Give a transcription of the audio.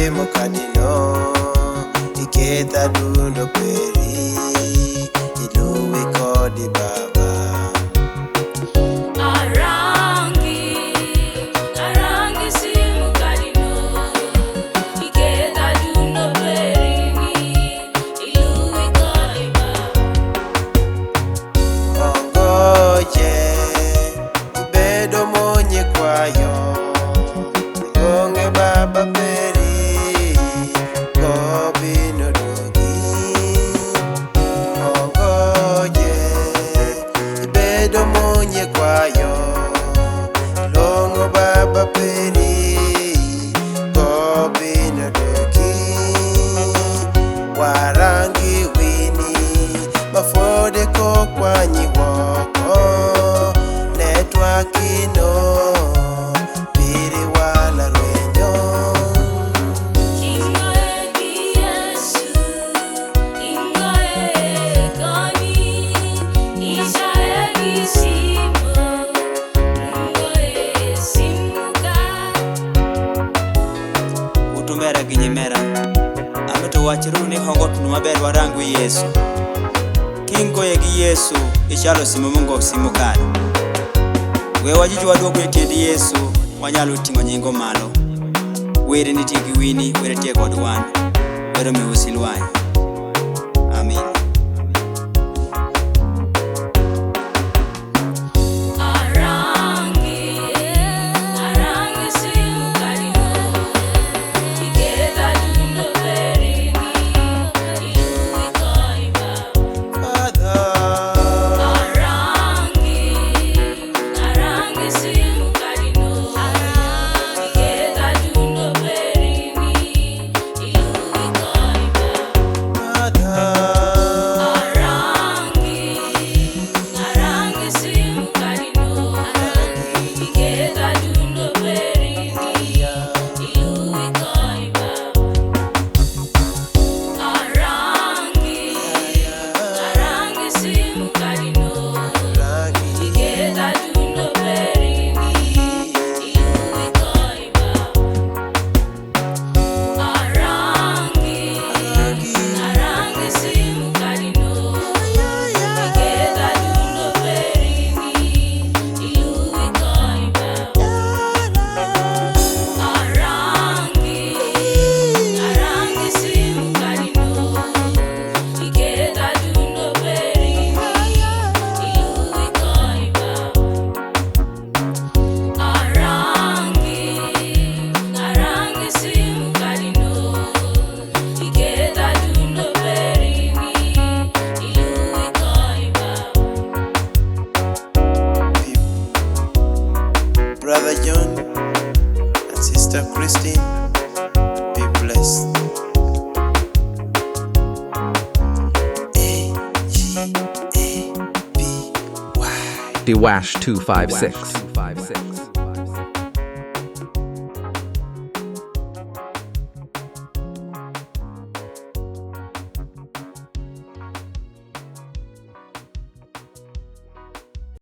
simu kadino iketa dundo peri iluwi kodi baba. Arangi simu kadino iketa dundo peri iluwi kodi baba. Ongoje ibedo monye kwayo onge baba peri kobino dogi. Ongoje ibedo monye kwayo longo baba peri kobino dogi. Warangi wini mafode kokwanyi woko netwakino piri wala rwenyo. Ingoe ki Yesu, ingoe koni, isae ki simu, ingoe simuka. Utumera ginyimera ameto wachiru ni hongo tunu maber warangu Yesu. Kingoye gi Yesu ichalo simu mungo simu kare. We wajiju waduogo e tiend Yesu wanyalo ting'o nyingo malo. Were nitie gi wini, were tie kod wan. Were mi usilwany. Amin. Arangi simu kadino iketa dundo peri iluwi kodi baba. Father, Arangi simu kadino iketa dundo peri iluwi kodi baba. Father, Arangi simu kadino iketa dundo peri iluwi kodi baba. Arangi simu kadino iketa dundo peri iluwi kodi baba. Arangi simu kadino iketa dundo peri iluwi kodi baba. Arangi simu kadino iketa dundo peri iluwi kodi baba. Arangi simu kadino iketa dundo peri iluwi kodi baba. Brother John and Sister Christine, be blessed. A-G-A-B-Y Dewash 256.